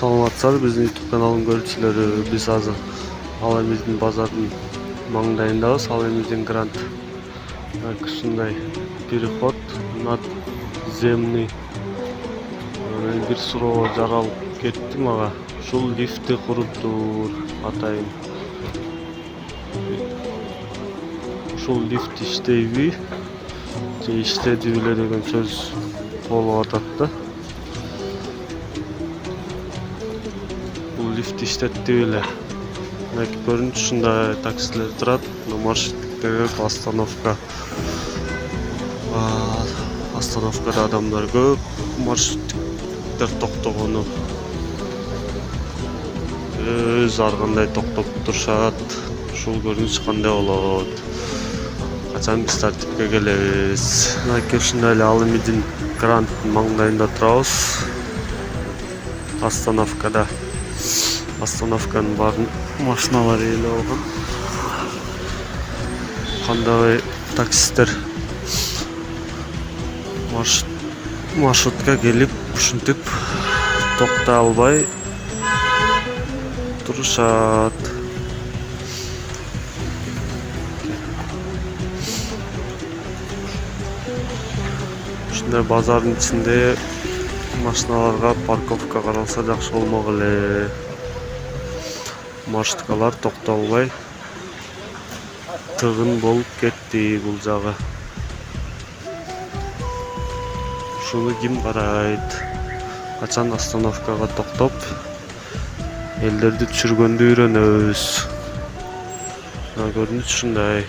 Саламатсыздар, биздин YouTube каналын көрүүчүлөрү. Биз азыр ал эмиздин базардын маңдайындабыз. Ал эмиздин Гранд ушундай переход надземный. Мен бир суроо жаралып кетти мага. Ушул лифтти куруптур атайын. Ушул лифт иштейби? Же иштеди беле деген сөз болуп атат да. Лифт иштетти беле. Көрүнүшүндө таксилер турат, но маршруттагы остановка. Остановкада адамдар көп, маршруттар токтогону. Ар кандай токтоп турушат. Ушул көрүнүш кандай болот? Качан биз тартипке келебиз? Ушундай эле ал эмидин Гранд маңдайында турабыз. Остановкада. Остановканын баарын машиналар ээлеп алган. Кандай таксисттер маршрутка келип, ушинтип токтой албай турушат. Ушундай базардын ичинде машиналарга парковка каралса жакшы болмок эле. Маршруткалар токтолбой тыгын болуп кетти бул жагы. Ушуну ким карайт? Качан остановкага токтоп элдерди түшүргөндү үйрөнөбүз. Көрүнүш ушундай.